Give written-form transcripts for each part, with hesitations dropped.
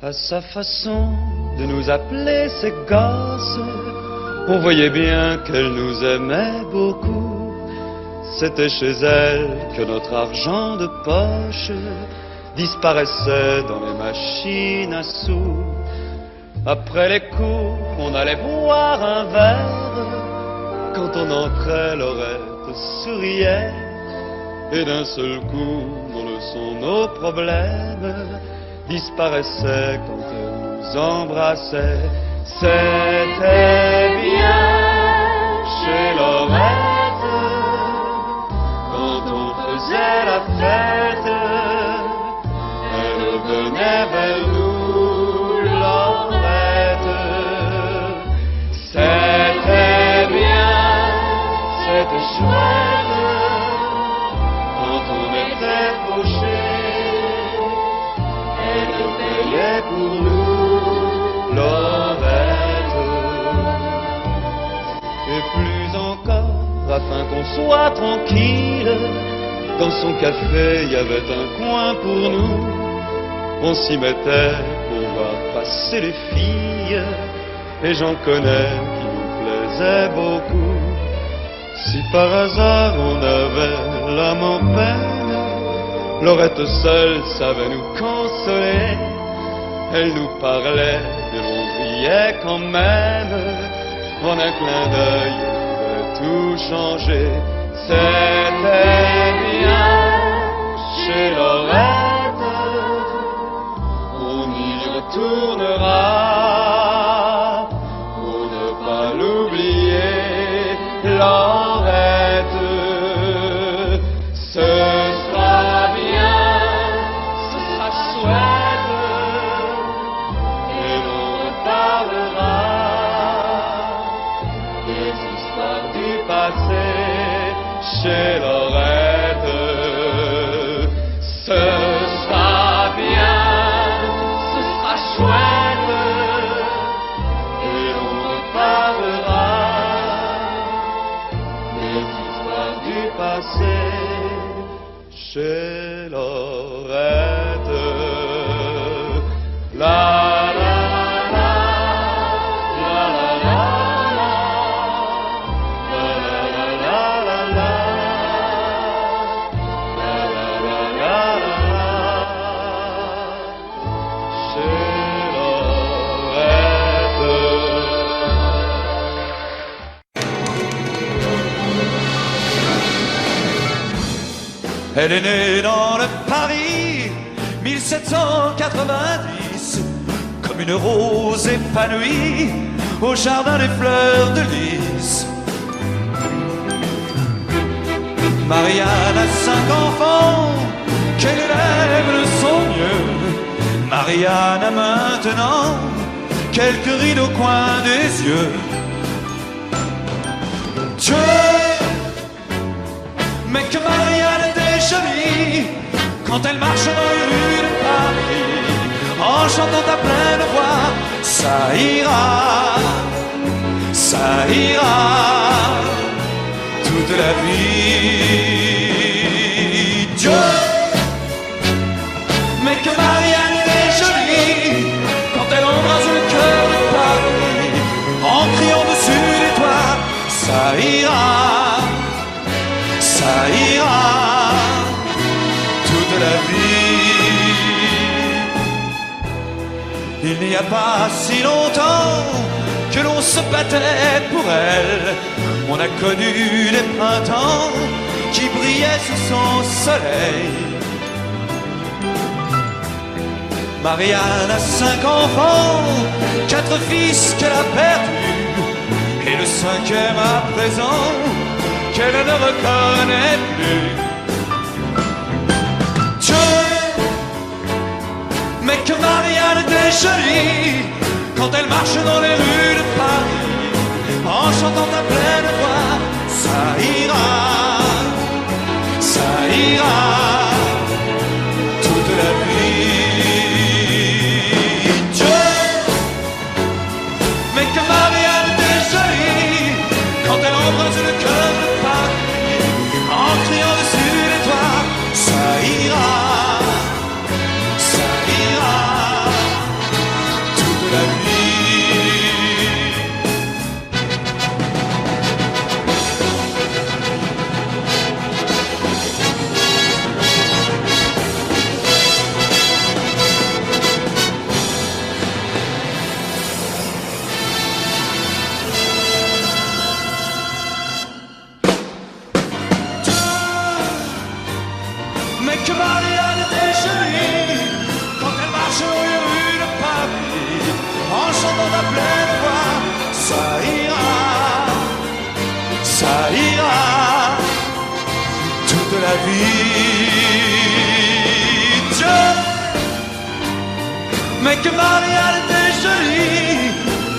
À sa façon de nous appeler ses gosses, on voyait bien qu'elle nous aimait beaucoup. C'était chez elle que notre argent de poche disparaissait dans les machines à sous. Après les cours, on allait boire un verre. Quand on entrait, Laurette souriait. Et d'un seul coup, nos leçons, nos problèmes disparaissaient quand elle nous embrassait. C'était bien chez Laurette quand on faisait la fête. Elle venait vers nous, Laurette. C'était bien, c'était chouette quand on était fauché. Elle veillait pour nous, Laurette. Et plus encore, afin qu'on soit tranquille, dans son café, il y avait un coin pour nous. On s'y mettait pour voir passer les filles, et j'en connais qui nous plaisaient beaucoup. Si par hasard on avait l'âme en peine, Laurette seule savait nous consoler. Elle nous parlait et l'on riait quand même. En un clin d'œil, elle pouvait tout changer. C'était bien chez Laurette, on y retournera pour ne pas l'oublier, Laurette. Ce sera bien, ce sera chouette, et l'on reparlera des histoires du passé chez Laurette. Ce sera bien, ce sera chouette, et l'on reparlera des histoires du passé chez Laurette. La la la la la la Elle est née dans le Paris 1790, comme une rose épanouie au jardin des fleurs de lys. Marianne a 5 enfants qu'elle élève de son mieux. Marianne a maintenant quelques rides au coin des yeux. Dieu, mais que Marianne était jolie quand elle marche dans les rues de Paris, en chantant à pleine voix. Ça ira toute la vie. Dieu, mais que Marianne est jolie quand elle embrasse le cœur de Paris, en criant dessus les toits. Ça ira toute la vie. Il n'y a pas si longtemps que l'on se battait pour elle. On a connu des printemps qui brillaient sous son soleil. Marianne a 5 enfants, 4 fils qu'elle a perdus, et le 5e à présent qu'elle ne reconnaît plus. Dieu, mais que Marianne était jolie quand elle marche dans les rues de Paris, en chantant à pleine voix. Ça ira toute la vie. Dieu, mais que Marianne était jolie quand elle embrasse le cœur de Paris, en criant dessus les toits. Ça ira la vie. Dieu, mais que Marianne était jolie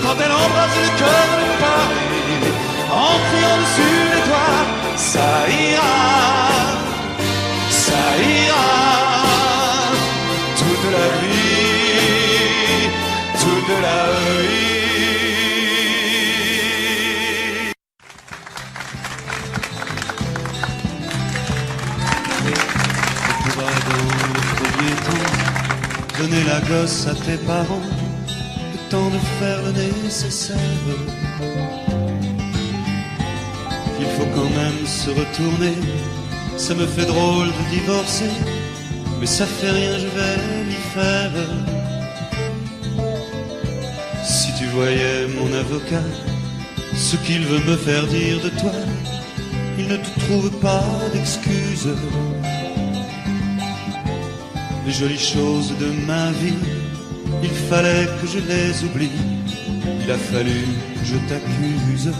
quand elle embrasse le cœur de Paris en criant dessus les toits. Ça ira, ça ira, toute la vie, toute la vie. Tu pourras dans le premier temps donner la gosse à tes parents, le temps de faire le nécessaire. Il faut quand même se retourner, ça me fait drôle de divorcer, mais ça fait rien, je vais l'y faire. Si tu voyais mon avocat, ce qu'il veut me faire dire de toi, il ne te trouve pas d'excuses. Les jolies choses de ma vie, il fallait que je les oublie, il a fallu que je t'accuse.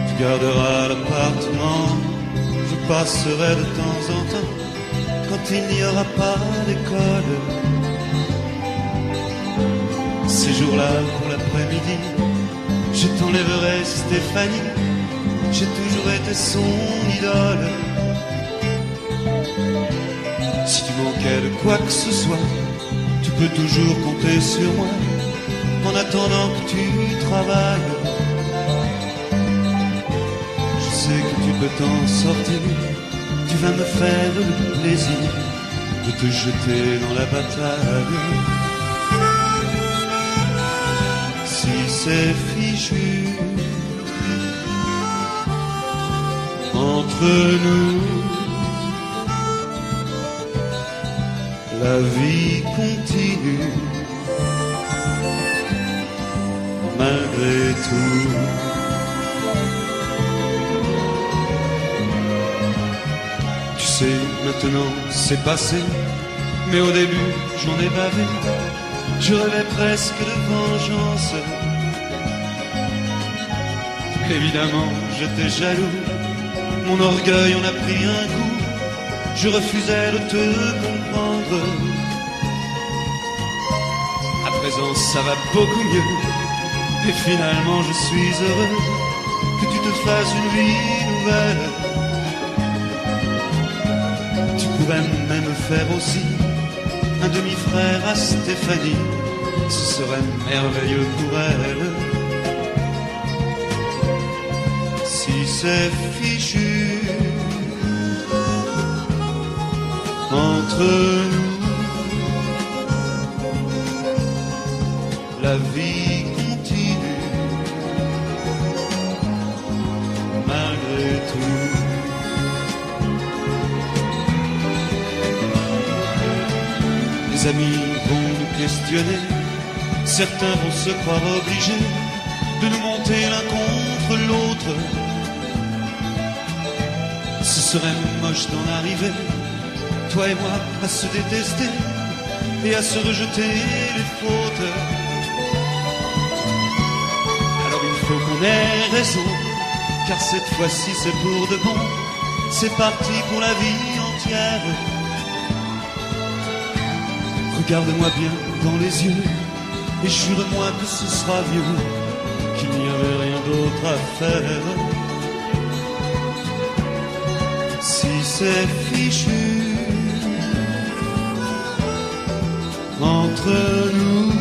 Tu garderas l'appartement, je passerai de temps en temps, quand il n'y aura pas d'école. Ces jours-là, pour l'après-midi, je t'enlèverai Stéphanie, j'ai toujours été son idole. Si tu manquais de quoi que ce soit, tu peux toujours compter sur moi, en attendant que tu travailles. Je sais que tu peux t'en sortir, tu vas me faire le plaisir de te jeter dans la bataille. Si c'est fichu entre nous, la vie continue malgré tout. Tu sais, maintenant c'est passé, mais au début j'en ai bavé. Je rêvais presque de vengeance. Évidemment j'étais jaloux, mon orgueil en a pris un coup. Je refusais de te comprendre. À présent ça va beaucoup mieux, et finalement je suis heureux que tu te fasses une vie nouvelle. Tu pourrais même faire aussi un demi-frère à Stéphanie, ce serait merveilleux pour elle. Si c'est fichu entre nous, la vie continue malgré tout. Les amis vont nous questionner, certains vont se croire obligés de nous monter l'un contre l'autre. Ce serait moche d'en arriver, toi et moi, à se détester et à se rejeter les fautes. Alors il faut qu'on ait raison, car cette fois-ci c'est pour de bon. C'est parti pour la vie entière. Regarde-moi bien dans les yeux et jure-moi que ce sera mieux, qu'il n'y avait rien d'autre à faire. Si c'est fichu entre nous,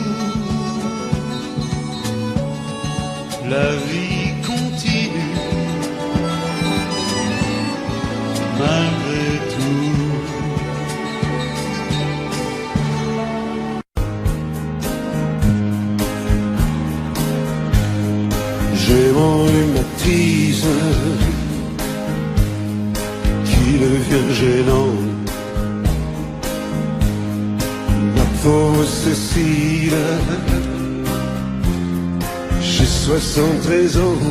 la vie continue malgré tout. J'ai mon rhumatisme qui devient gênant. Ma pauvre Cécile, j'ai 73 ans.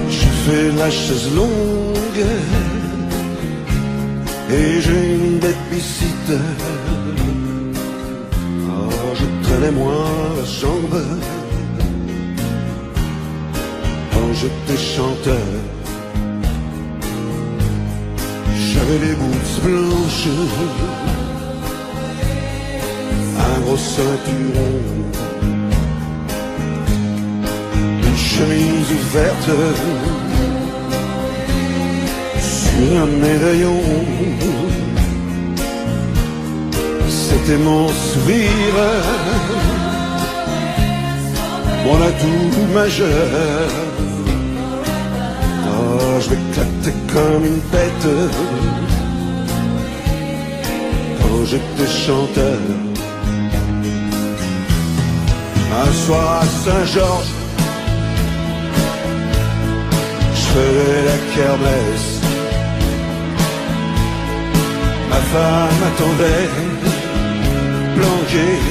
Je fais la chaise longue et j'ai une babysitter. Oh, je traînais moi la jambe j'étais chanteur, j'avais les bouts blanches, un gros ceinturon, une chemise ouverte sur un médaillon. C'était mon sourire, mon atout majeur. Oh, je m'éclatais comme une bête quand j'étais chanteur. Un soir à Saint-Georges, je faisais la kermesse. Ma femme attendait, planquée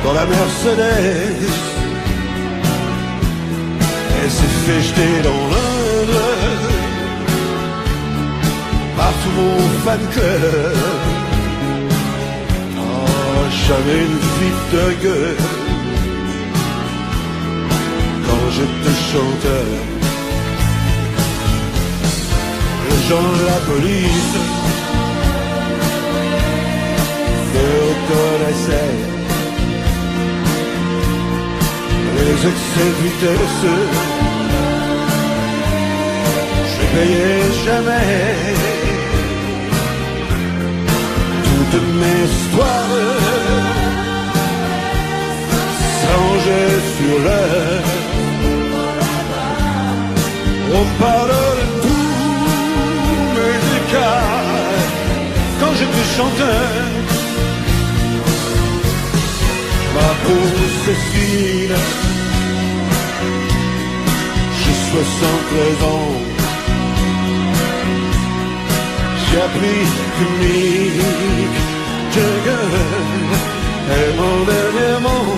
dans la Mercedes. Elle s'est fait jeter dans l'Indre par tout mon fan club. Oh, j'avais une vie de gueule quand j'étais chanteur. Les gens de la police me reconnaissaient. Les excès de vitesse, je les payais jamais. Toutes mes histoires s'arrangeaient sur l'heure. On parle de tous mes écarts quand j'étais chanteur. Ma pauvre Cécile, j'ai 73 ans. J'ai appris que Mick Jagger est mon dernier mot.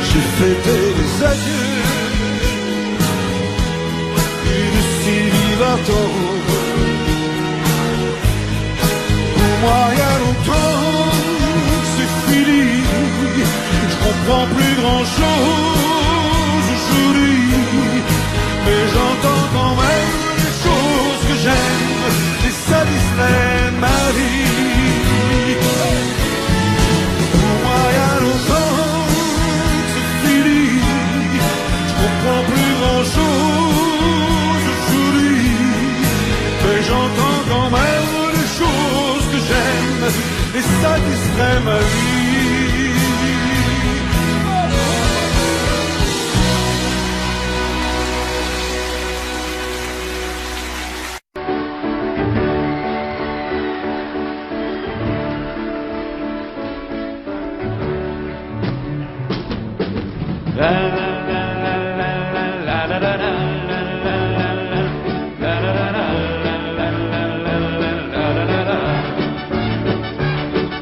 J'ai fêté les adieux de Sylvie Vartan. Pour moi, il y a longtemps, c'est fini. Je comprends plus grand chose aujourd'hui, mais j'entends quand même les choses que j'aime et ça distrait ma vie. Pour moi, il y a longtemps, c'est fini. Je comprends plus grand chose aujourd'hui, mais j'entends quand même les choses que j'aime et ça distrait ma vie.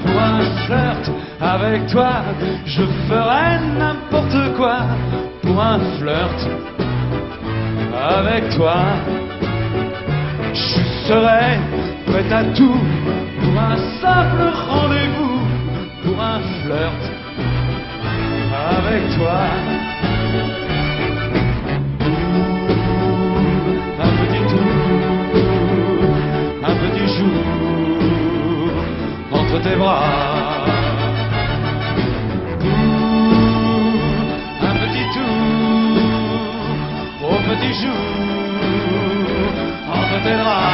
Pour un flirt avec toi, je ferais n'importe quoi. Pour un flirt avec toi, je serais prêt à tout. Pour un simple rendez-vous, pour un flirt avec toi. Un petit tour, un petit jour entre tes bras. Un petit tour, au petit jour entre tes bras.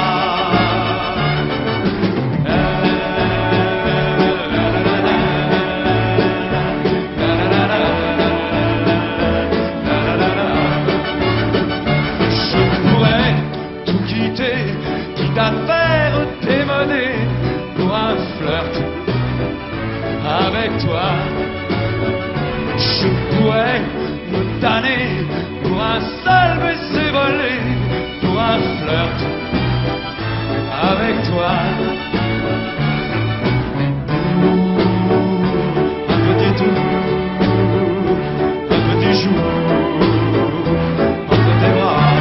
Avec toi, je pourrais me damner pour un seul baiser volé, pour un flirt avec toi. Un petit tour, un petit jour entre tes bras.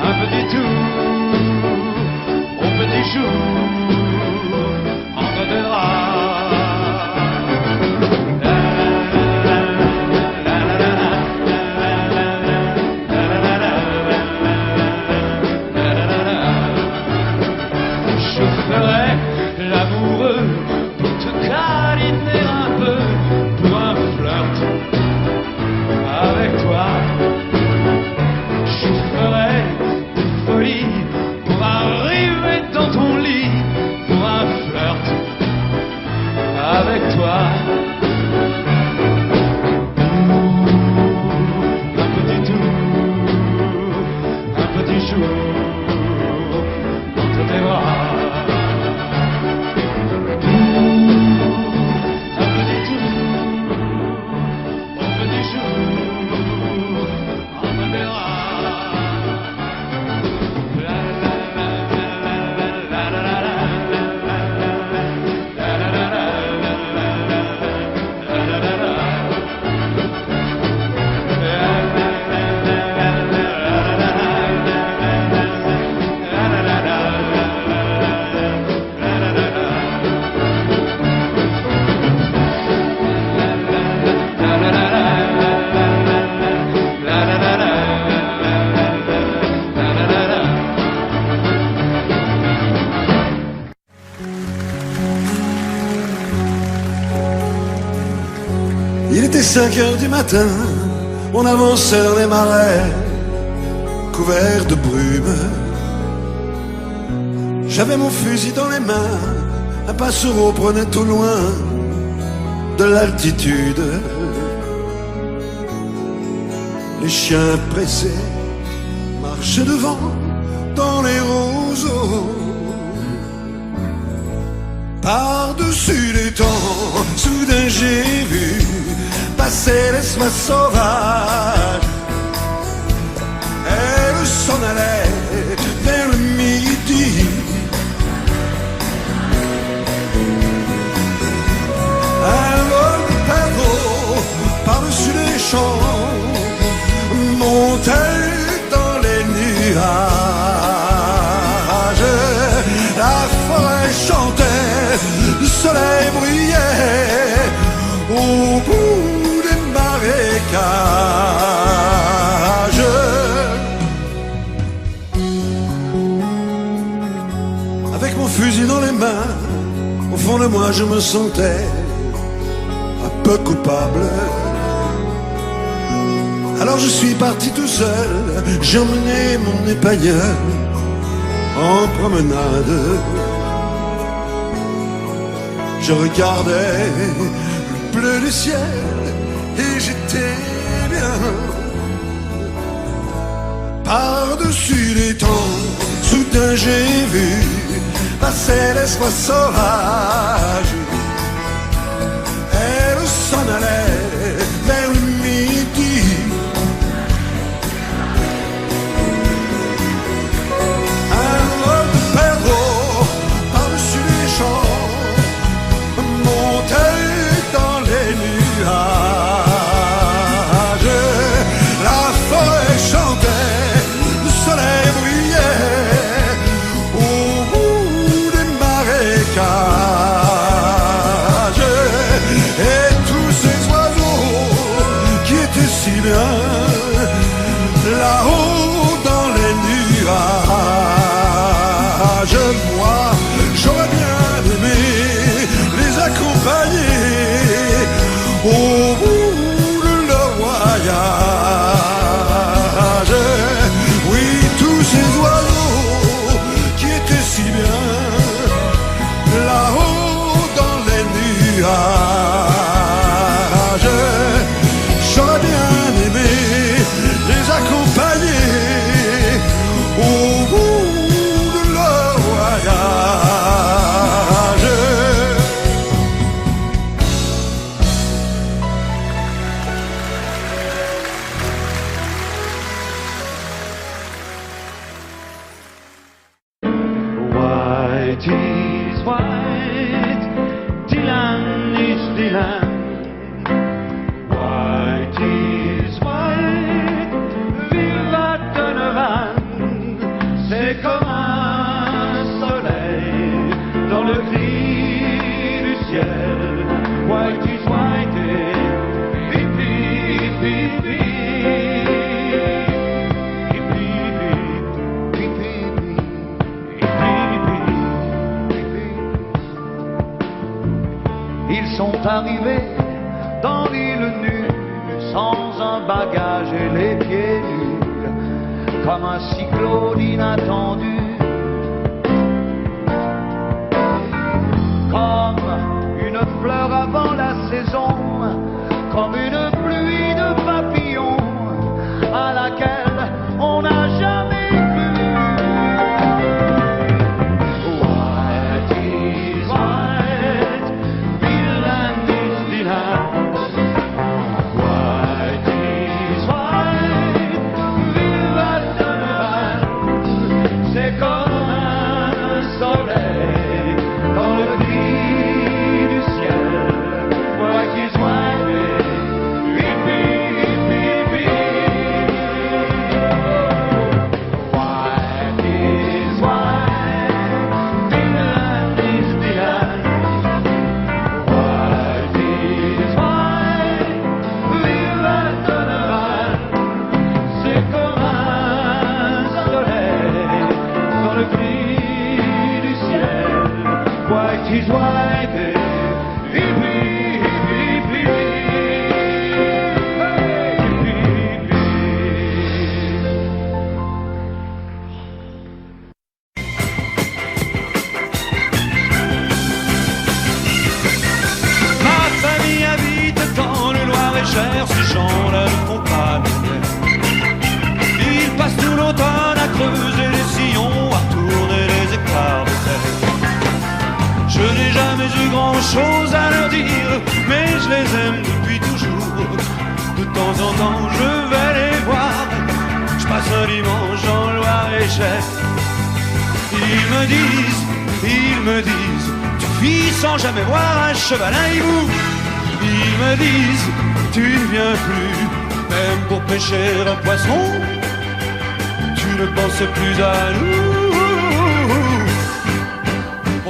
Un petit tour, au petit jour. était 5 heures du matin, on avançait dans les marais, couverts de brume. J'avais mon fusil dans les mains, un passereau prenait au loin de l'altitude. Les chiens pressés marchaient devant dans les roseaux. Par-dessus les temps, soudain j'ai vu passer les soies sauvages. Elle s'en allait vers le midi. Un vol de perdreaux par-dessus les champs montait dans les nuages. La forêt chantait, le soleil brillait au bout des marécages. Avec mon fusil dans les mains, au fond de moi je me sentais un peu coupable. Alors je suis parti tout seul, j'ai emmené mon épagneur en promenade. Je regardais le bleu du ciel et j'étais bien. Par-dessus les temps, soudain j'ai vu passer les soies sauvages. Elle s'en allait vers le midi. Un vol de perdreaux par-dessus les champs montait dans les nuages. La forêt chantait, le soleil brillait au bout des marécages. Et tous ces oiseaux qui étaient si bien là-haut dans les nuages. Moi, j'aurais bien aimé les accompagner au bout de leur voyage. Oui, tous ces oiseaux qui étaient si bien là-haut dans les nuages. J'aurais bien aimé les accompagner au bout de leur voyage. White is white, Dylan is Dylan. White is white, Viva Donovan. C'est comme un soleil dans le gris du ciel. White is white et pipi, pipi. Ils sont arrivés dans l'île nue, sans un bagage et les pieds nus, comme un cyclone inattendu, comme une fleur avant la saison, comme une pluie de papillons à laquelle on n'a jamais cru. White is white, Dylan is Dylan. White is white, Viva Donovan. C'est comme un soleil dans le gris du ciel. grand chose à leur dire, mais je les aime depuis toujours. De temps en temps je vais les voir, je passe un dimanche en Loire-et-Cher. Ils me disent, tu vis sans jamais voir un cheval, un hibou. Ils me disent, tu ne viens plus, même pour pêcher un poisson, tu ne penses plus à nous.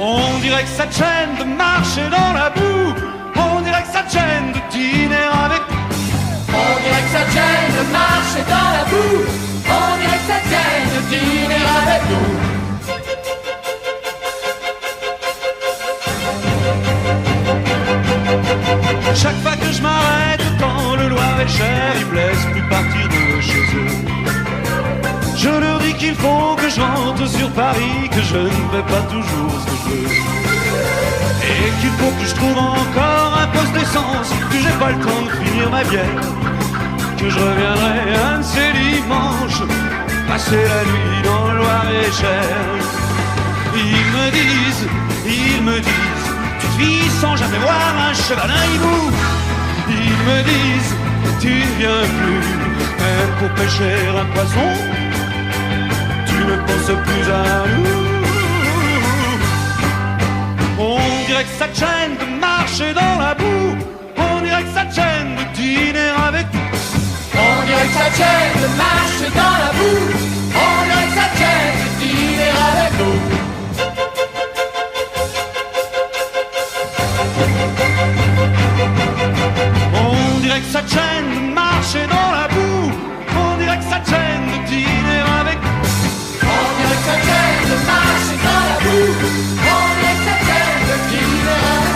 On dirait que ça te gêne de marcher dans la boue, on dirait que ça te gêne de dîner avec nous. On dirait que ça te gêne de marcher dans la boue, on dirait que ça te gêne de dîner avec nous. Chaque fois que je m'arrête dans le Loir-et-Cher, ils me laissent plus partir de chez eux. Je leur dis qu'il faut que je rentre sur Paris, que je ne fais pas toujours ce que je veux, et qu'il faut que je trouve encore un poste d'essence, que j'ai pas le temps de finir ma bière, que je reviendrai un de ces dimanches, passer la nuit dans le Loir-et-Cher. Ils me disent, tu vis sans jamais voir un cheval, un hibou. Ils me disent, tu ne viens plus, même pour pêcher un poisson, tu ne penses plus à nous. On dirait que ça te gêne de marcher dans la boue, on dirait que ça te gêne de dîner avec nous. On dirait que ça te gêne de marcher dans la boue, on dirait que ça te gêne de dîner avec nous. On dirait que ça te gêne de marcher dans la boue, on dirait que ça te gêne de dîner avec nous. On dirait que ça te gêne de marcher dans la boue, on dirait que ça te gêne de dîner avec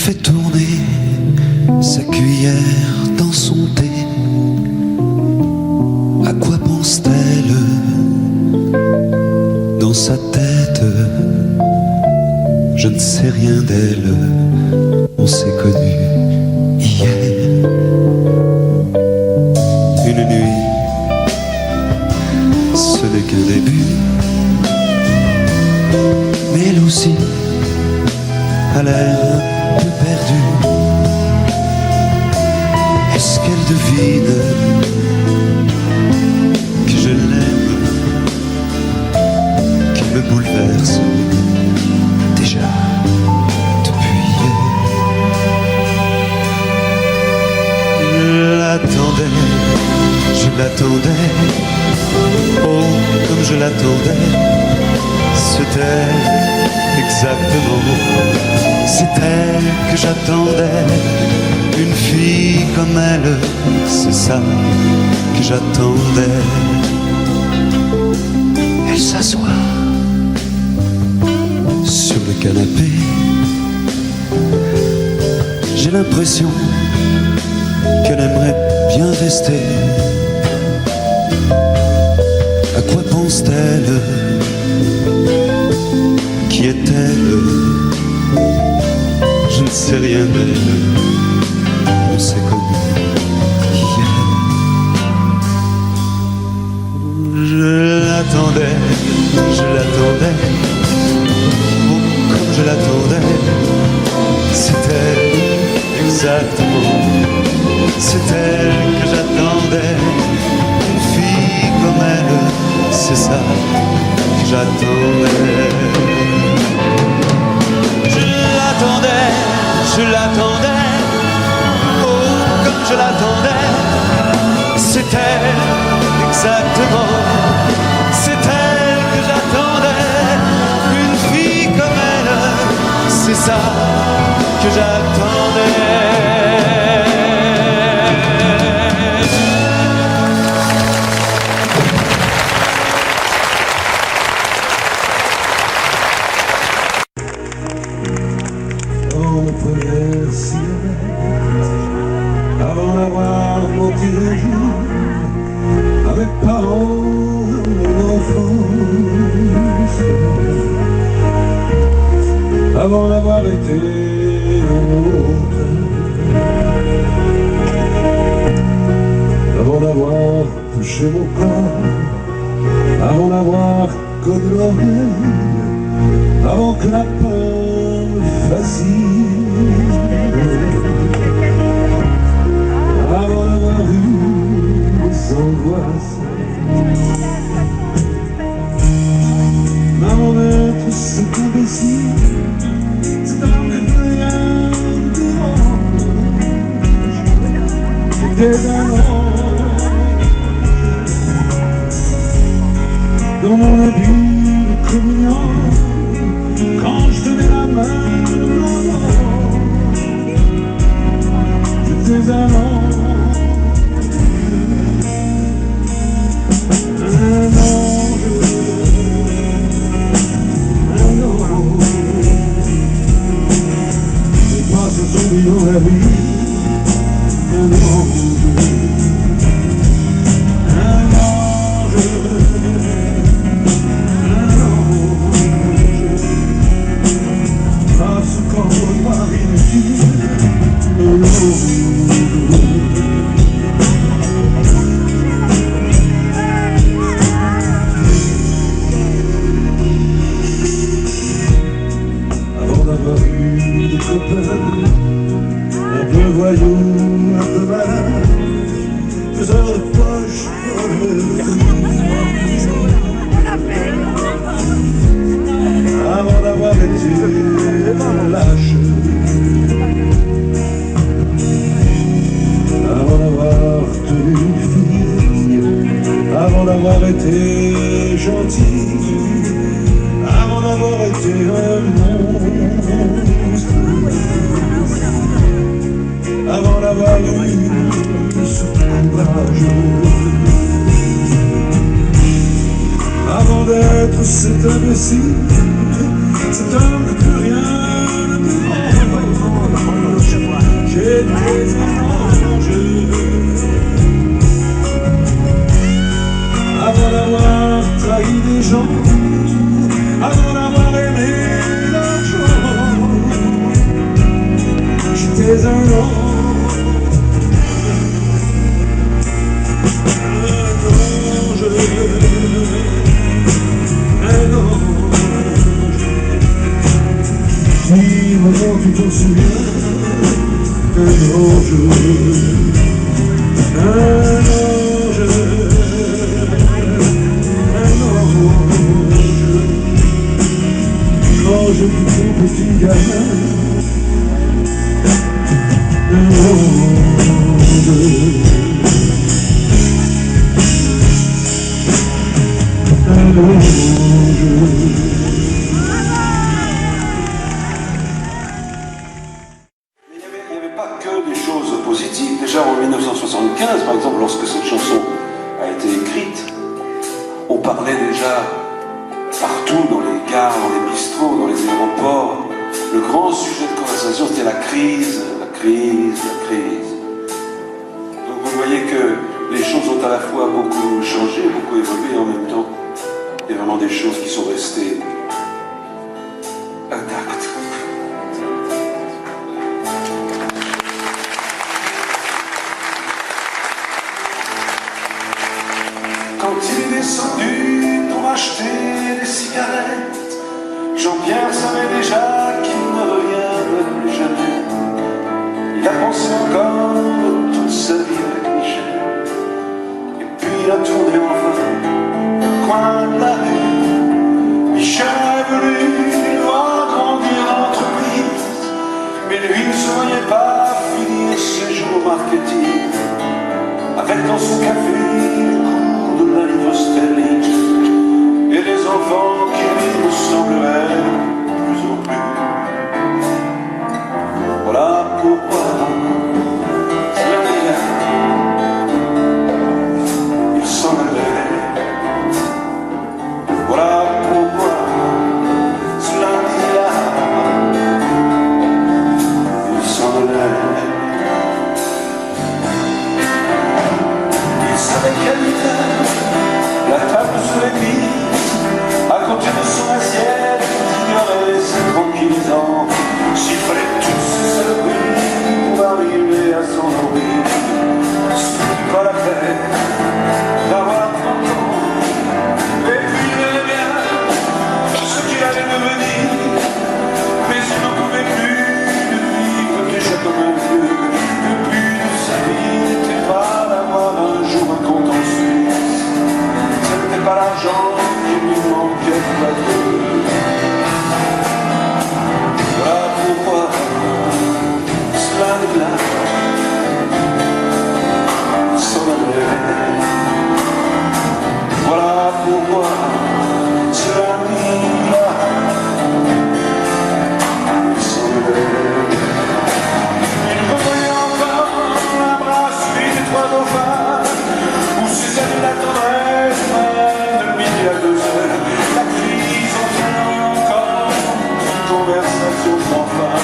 fait tourner sa cuillère dans son thé. À quoi pense-t-elle dans sa tête? Je ne sais rien d'elle. On s'est connus hier, une nuit. Ce n'est qu'un début, mais elle aussi a l'air un peu perdue. Est-ce qu'elle devine que je l'aime, qu'il me bouleverse déjà depuis hier? Je l'attendais, oh comme je l'attendais. C'était exactement, c'est elle que j'attendais. Une fille comme elle, c'est ça que j'attendais. Elle s'assoit sur le canapé. J'ai l'impression qu'elle aimerait bien rester. À quoi pense-t-elle? Qui est-elle? Je ne sais rien d'elle. On s'est connus hier. Je l'attendais, oh comme je l'attendais. C'était exactement, c'est elle que j'attendais. Une fille comme elle, c'est ça que j'attendais. Je l'attendais, oh comme je l'attendais. C'est elle, exactement, c'est elle que j'attendais. Une fille comme elle, c'est ça que j'attendais. Avant d'avoir menti un jour avec parents d'enfance, avant d'avoir été honte, avant d'avoir touché mon corps, avant d'avoir connu l'oreille, avant que la peur me fascine, avant d'avoir eu des angoisses, avant d'être cet imbécile, cet homme de rien de dérange. J'étais un ange dans mon habit de communion, quand je tenais la main de maman. J'étais un ange. Dans la vie, un ange, passe comme un mari inutile, un ange. Avant d'avoir eu des copains, un peu voyou, un peu malin, faiseur de poche, avant d'avoir été lâche, avant d'avoir tenu une fille, avant d'avoir été gentil, avant d'avoir été un monstre, avant d'avoir eu ce courage, avant d'être cet imbécile, cet homme que plus rien ne me j'étais un ange avant d'avoir trahi des gens, avant d'avoir aimé l'argent. J'étais un ange, un ange. Si maintenant tu t'en souviens, un ange, un ange, un ange. Quand je fus ton petit gamin, un ange, un ange. Positives. Déjà en 1975, par exemple, lorsque cette chanson a été écrite, on parlait déjà partout dans les gares, dans les bistrots, dans les aéroports. Le grand sujet de conversation, c'était la crise, la crise, la crise. Donc vous voyez que les choses ont à la fois beaucoup changé, beaucoup évolué, et en même temps, il y a vraiment des choses qui sont restées intactes. Quand il est descendu pour acheter des cigarettes, Jean-Pierre savait déjà qu'il ne reviendrait plus jamais. Il a pensé encore toute sa vie avec Michel. Et puis il a tourné enfin le coin de la rue. Michel est venu, il doit grandir l'entreprise, mais lui ne se voyait pas finir ses jours marketing avec dans son café de la livre sterling et les enfants qui lui ressembleraient plus en plus. Voilà pourquoi cela il s'en allait. Voilà pourquoi cela il s'en allait. Il savait qu'elle était la table sur l'église, à côté de son assiette, ignorait ses tranquillisants. S'il fallait toutes ces saloperies pour arriver à s'en nourrir, c'était pas la peine d'avoir 30 ans. Et puis il aimait bien ce qu'il allait devenir, mais il n'en pouvait plus de vivre déjà comme un vieux. Le but de sa vie n'était pas d'avoir un jour un compte en Suisse. Ce n'était pas l'argent qui lui manquait pas peu. Voilà pourquoi cela est là, s'en allait. Voilà pourquoi cela est là, s'en allait. Il revoyait encore la brasserie des Trois Dauphins, où ses amis l'attendaient de midi à 2 heures. La crise entraînait encore une conversation sans fin.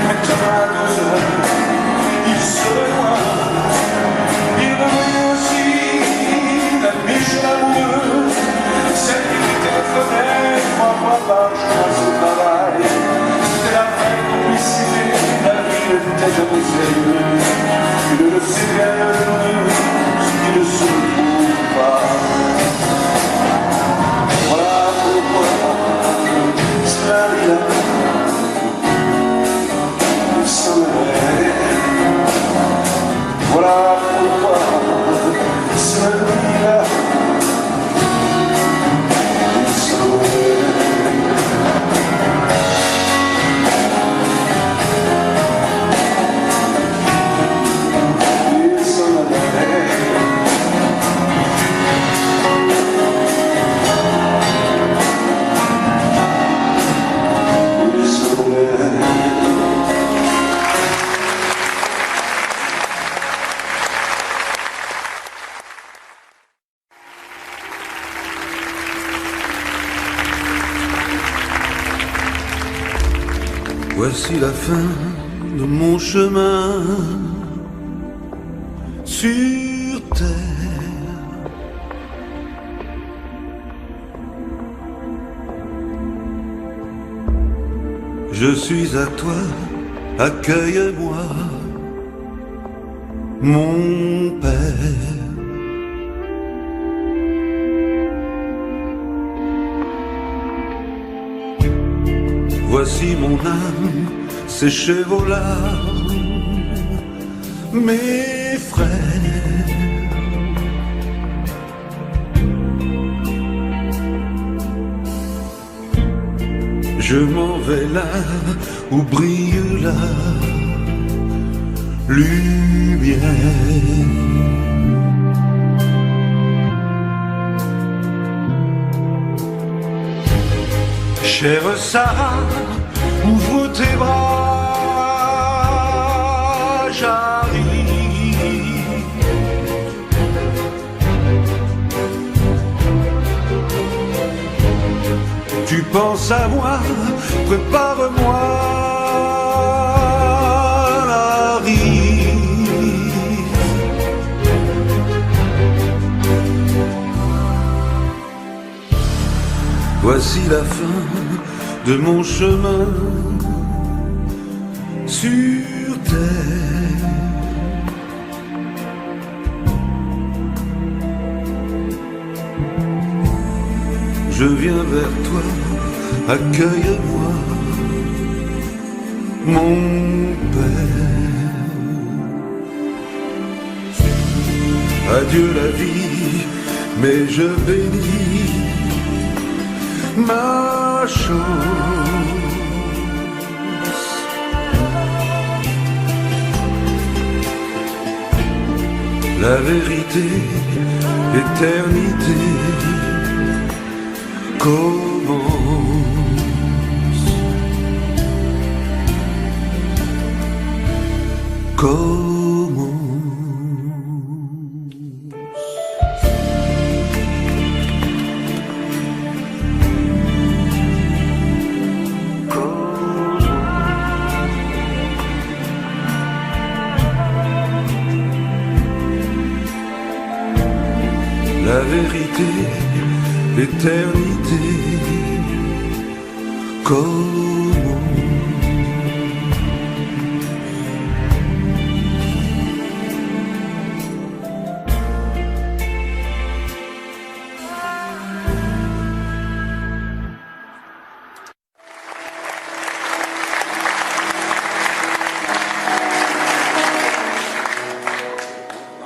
Maintenant à 2 heures, il se revoit. Il revoyait aussi la Michel amoureuse, celle qui lui téléphonait 3 fois par jour à son travail. C'était la vraie complicité, la vie n'était jamais sérieuse. Il ne le sait bien, ce qui ne se trouve pas. Voilà pourquoi cela est là, il s'en allait. Voilà pourquoi cela est là, il s'en allait. Il s'en allait. Il s'en allait. Voici la fin de mon chemin sur terre. Je suis à toi, accueille-moi, mon père. Voici mon âme séchée vos larmes, mes frères. Je m'en vais là où brille la lumière. Chère Sarah, ouvre tes bras, j'arrive. Tu penses à moi, prépare-moi la rive. Voici la fin de mon chemin sur terre. Je viens vers toi, accueille-moi, mon père. Adieu la vie, mais je bénis ma chance. La vérité, l'éternité commence. La vérité, l'éternité commence.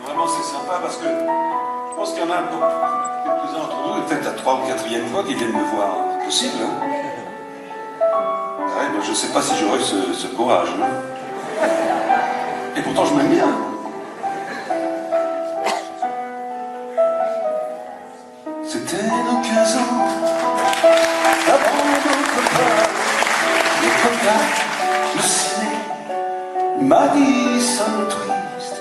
Vraiment, c'est sympa parce que je pense qu'il y en a quelques-uns d'entre nous, peut-être la 3e ou 4e fois, qui viennent me voir. Possible, hein? Ouais, ben, je ne sais pas si j'aurai ce courage. Hein? Et pourtant, je m'aime bien. C'était nos 15 ans, avant nos copains, les copains, le ciné, Madison Twist,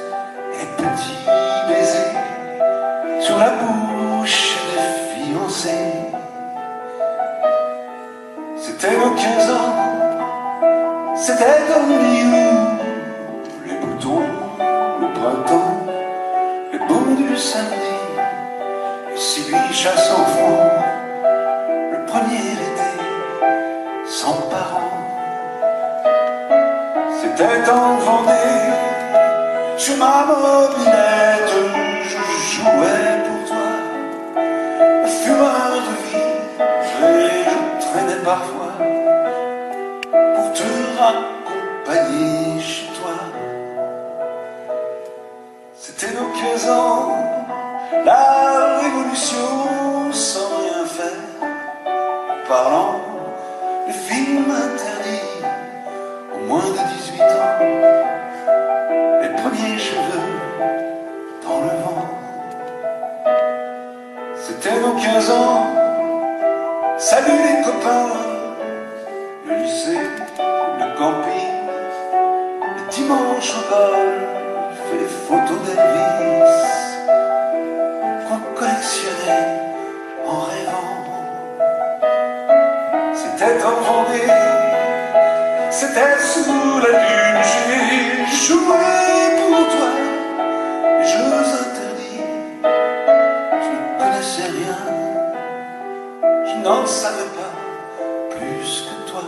et petits baisers sur la bouche des fiancés. C'était nos 15 ans, c'était comme les boutons, le printemps, les bons du samedi, et si lui chasse enfant, le premier été, sans parents. C'était en Vendée, sur ma mobilette, je jouais pour toi, le fumeur de vie, et je traînais parfois pour te raccompagner chez toi. C'était nos 15 ans, la révolution sans rien faire, parlant de films interdits au moins de 18 ans, les premiers cheveux dans le vent. C'était nos 15 ans, salut les copains, le lycée, le camping, le dimanche au golf et les photos d'Elvis qu'on collectionnait en rêvant. C'était en Vendée, c'était sous la lune. J'ai joué pour toi, les jeux interdits. Je ne connaissais rien, je n'en savais pas plus que toi.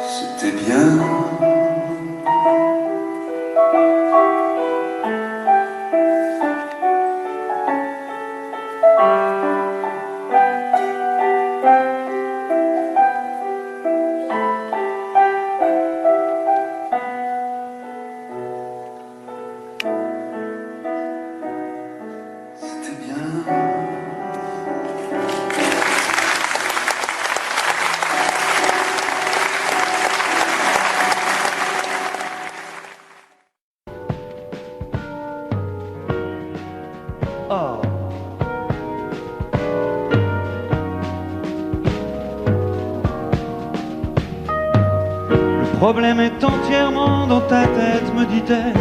C'était bien. C'était bien. Oh. Le problème est entièrement dans ta tête, me dit-elle.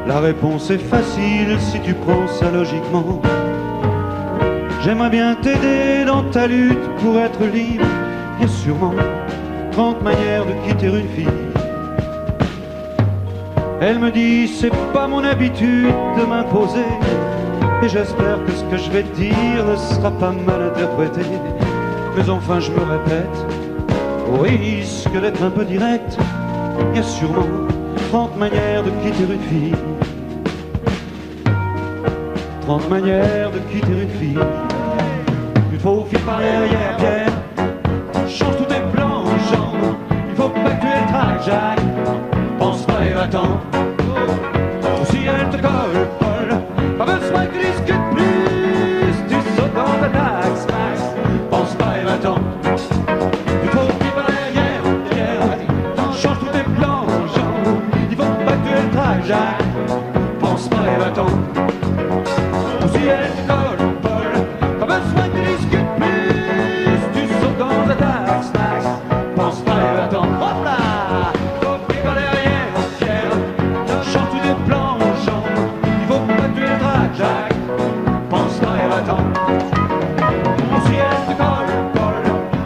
La réponse est facile si tu prends ça logiquement. J'aimerais bien t'aider dans ta lutte pour être libre. Il y a sûrement 30 manières de quitter une fille. Elle me dit c'est pas mon habitude de m'imposer, et j'espère que ce que je vais te dire ne sera pas mal interprété. Mais enfin je me répète, au risque d'être un peu direct, il y a sûrement 30 manières de quitter une fille. 30 manières de quitter une fille. Il faut filer par derrière, Pierre. Change tous tes plans en jambes. Il faut pas que tu aies le trajac. Pense pas et va-t'en. Si elle te colle, pas besoin que tu discutes plus. Tu sautes dans ta taxe, max. Pense pas et va-t'en. Il faut filer par derrière, Pierre. Change tous tes plans en jambes. Il faut pas que tu aies le trajac. Pense pas et va-t'en. Si elle te colle, pas besoin que tu discutes plus. Tu sautes dans ta taxe, max. Pense pas et va-t'en. Hop là! Faut filer par derrière, Pierre. Change tous tes plans en jambes. Il faut pas que tu aies le trajac. Pense pas et va-t'en. Si elle te colle,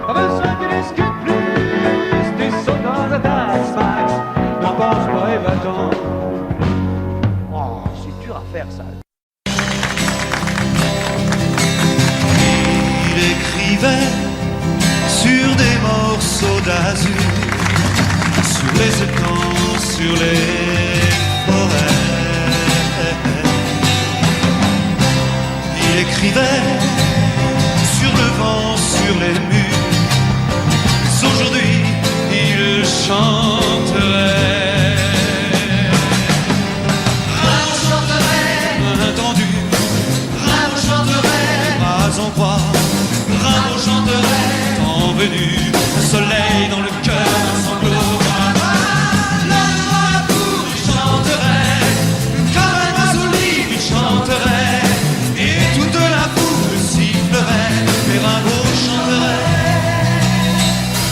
pas besoin que tu discutes plus. Tu sautes dans ta taxe, max. Non, pense pas et va-t'en. Oh, c'est dur à faire ça. Il écrivait sur des morceaux d'azur, sur les étangs, sur les forêts. Il écrivait sur le vent, sur les murs. Mais aujourd'hui, il chanterait. Bravo chanterait, Entendu, bravo chanterait, pas en croire. bravo chanterait, Temps venu, un soleil dans le cœur, un sanglot dans la main. là devant la cour, il chanterait, Comme un oiseau libre, il chanterait, et toute la foule sifflerait. Mes rameaux chanteraient,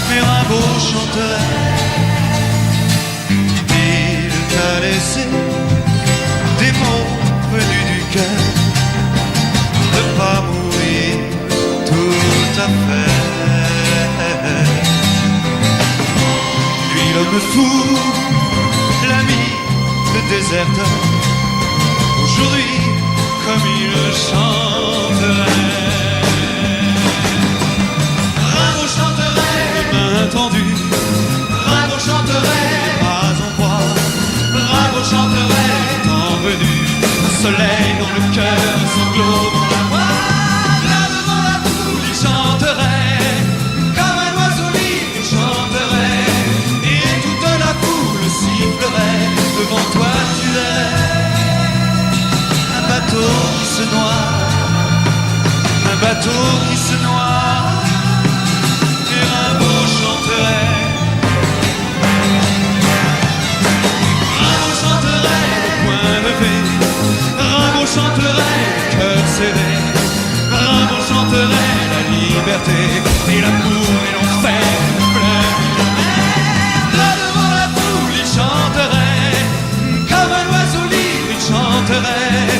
mes rameaux chanteraient. Il t'a laissé des mots venus du cœur, de pas mourir tout à fait. Lui l'homme fou, l'ami, le déserteur, aujourd'hui comme il chanterait. bravo chanterait, Main tendue, bravo chanterait, pas en croire. bravo chanterait, Temps venu, un soleil dans le cœur, un sanglot dans la voix. là devant la cour, Il chanterait, comme un oiseau libre, il chanterait, et toute la foule sifflerait. Devant toi tu verrais un bateau qui se noie, un bateau qui se noie, et Rimbaud chanterait. Rimbaud chanterait, point levé, Rimbaud chanterait, cœur serré, Rimbaud chanterait la liberté et l'amour et l'enfer ne pleure jamais. Là devant la foule il chanterait, comme un oiseau libre il chanterait,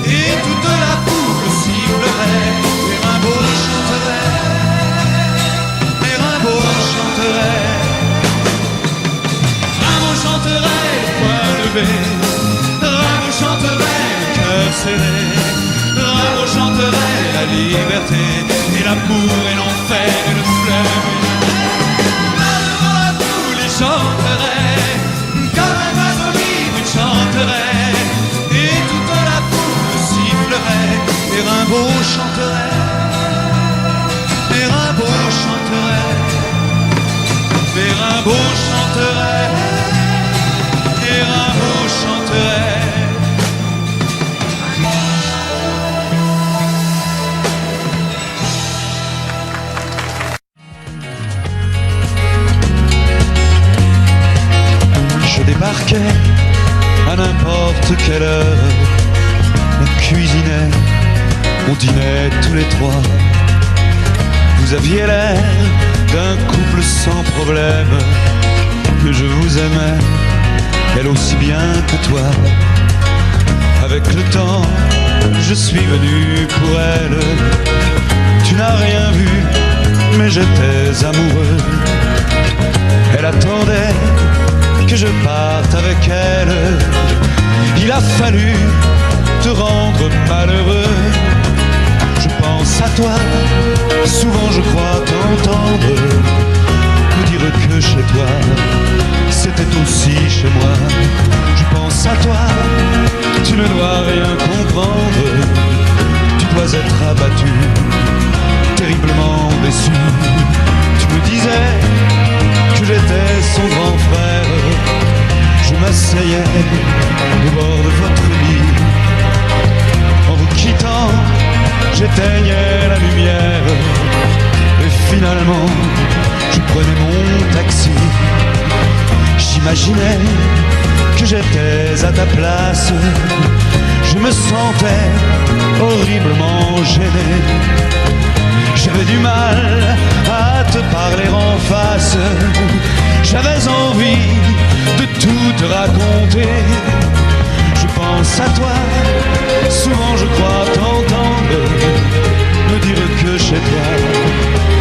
et toute la foule sifflerait, et Rimbaud chanterait. serrée. Rimbaud chanterait la liberté et l'amour et l'enfer et le fleuve. Devant la foule il chanterait, comme un oiseau libre il chanterait, et toute la foule sifflerait, et Rimbaud chanterait, et Rimbaud chanterait, et Rimbaud chanterait, et Rimbaud chanterait. Je débarquais à n'importe quelle heure, on cuisinait, on dînait tous les trois. Vous aviez l'air d'un couple sans problème, que je vous aimais, elle aussi bien que toi. Avec le temps, je suis venu pour elle. Tu n'as rien vu, mais j'étais amoureux. Elle attendait que je parte avec elle. Il a fallu te rendre malheureux. Je pense à toi, souvent je crois t'entendre me dire que chez toi, c'était aussi chez moi. Je pense à toi, tu ne dois rien comprendre. Tu dois être abattu, terriblement déçu. Tu me disais que j'étais son grand frère. Je m'asseyais au bord de votre lit. En vous quittant, j'éteignais la lumière. Et finalement, je prenais mon taxi. J'imaginais que j'étais à ta place. Je me sentais horriblement gêné. J'avais du mal à te parler en face. J'avais envie de tout te raconter. Je pense à toi, souvent je crois t'entendre me dire que chez toi,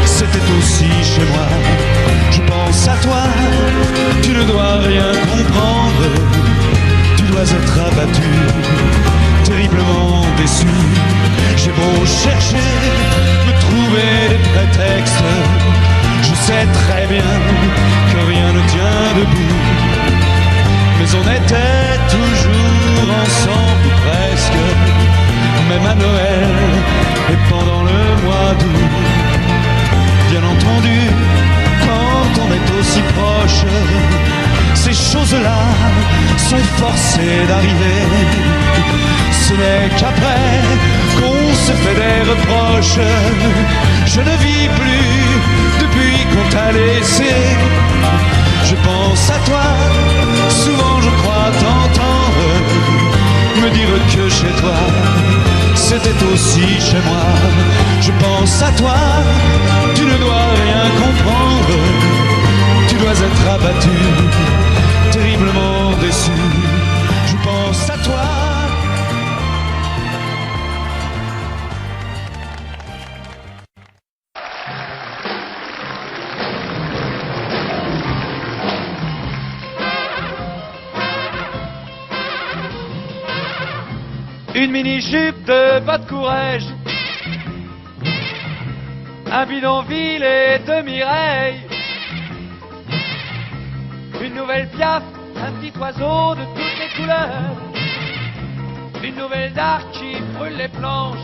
c'était aussi chez moi. Je pense à toi, tu ne dois rien comprendre. Tu dois être abattu, terriblement déçu. J'ai beau chercher, me trouver des prétextes, je sais très bien que rien ne tient debout. Mais on était toujours ensemble ou presque, même à Noël et pendant le mois d'août. Bien entendu, quand on est aussi proche, ces choses-là sont forcées d'arriver. Ce n'est qu'après qu'on se fait des reproches. Je ne vis plus depuis qu'on t'a laissé. Je pense à toi, souvent je crois t'entendre me dire que chez toi, c'était aussi chez moi. Je pense à toi, tu ne dois rien comprendre. Tu dois être abattu, terriblement déçu. Je pense à toi. Une mini-jupe de bas de courage, un bidonville et demi-Mireille, une nouvelle Piaf, un petit oiseau de toutes les couleurs, une nouvelle d'art qui brûle les planches,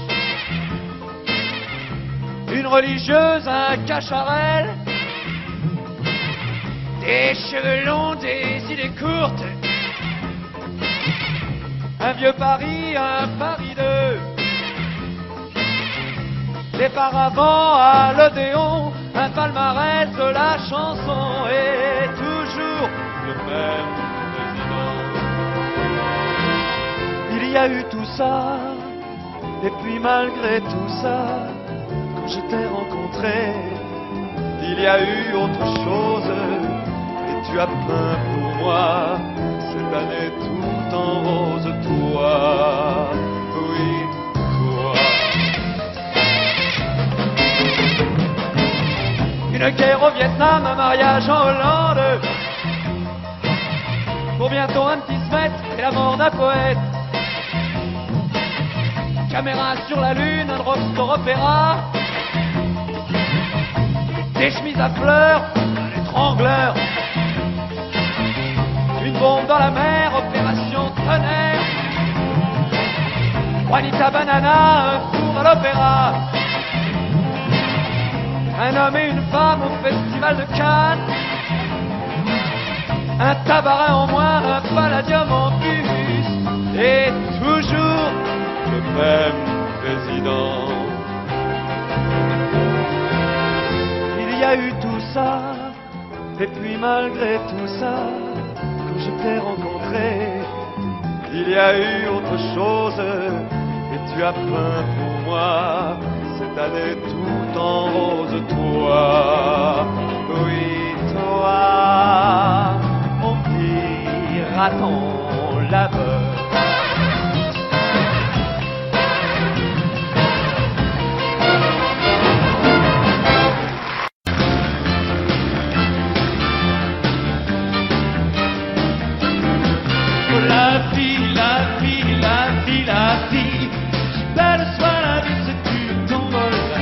une religieuse, un cacharel, des cheveux longs, des idées courtes, un vieux Paris, un Paris 2, des paravents à l'Odéon, un palmarès de la chanson et toujours le même président. Il y a eu tout ça, et puis malgré tout ça, quand je t'ai rencontré, il y a eu autre chose, et tu as peint pour moi cette année tout en rose, toi, oui, toi. Une guerre au Vietnam, un mariage en Hollande, pour bientôt un petit Smet et la mort d'un poète. caméra sur la lune, un drugstore opéra, des chemises à fleurs, un étrangleur, une bombe dans la mer, opération tonnerre, Juanita Banana, un four à l'opéra, un homme et une femme au festival de Cannes, un tabaret en moins, un palladium en plus, et toujours le même président. Il y a eu tout ça, et puis malgré tout ça, quand je t'ai rencontré, il y a eu autre chose, et tu as peint pour moi cette année tout en rose, toi, oui toi, mon petit raton laveur. La vie, la vie, la vie, la vie, belle soit la vie, c'est une tombola.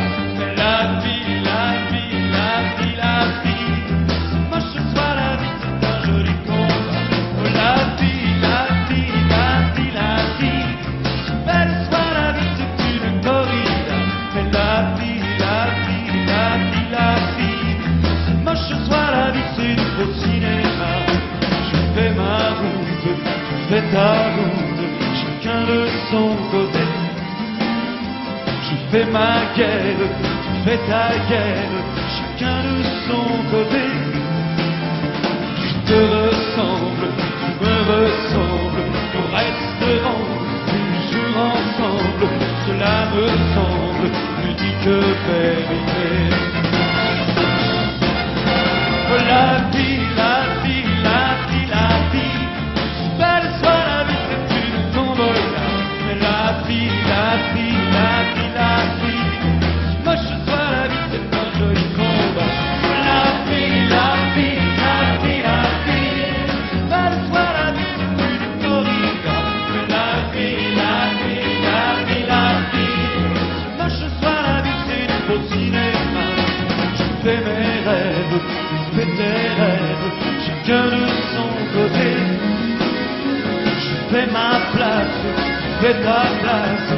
La vie, la vie, la vie, la vie, moche soit la vie, c'est un joli combat. La vie, la vie, la vie, la vie, belle soit la vie, c'est une corrida. La vie, la vie, la vie, la vie, moche soit la vie, c'est du beau cinéma. Je fais ma route, fais ta route, chacun de son côté. Je fais ma guerre, tu fais ta guerre, chacun de son côté. Je te ressemble, tu me ressembles, nous resterons toujours ensemble. Cela me semble plus dit que vérité. La vie, la vie, la vie, la vie, belle soit la vie, c'est une tombola. La vie, la vie, la vie, la vie, moche soit la vie, c'est un joli combat. La vie, la vie, la vie, la vie, belle soit la vie, c'est une corrida. La vie, la vie, la vie, la vie, moche soit la vie, c'est du beau cinéma. Je fais mes rêves, tu fais tes rêves, chacun de son côté. Je fais ma place, tu fais ta place,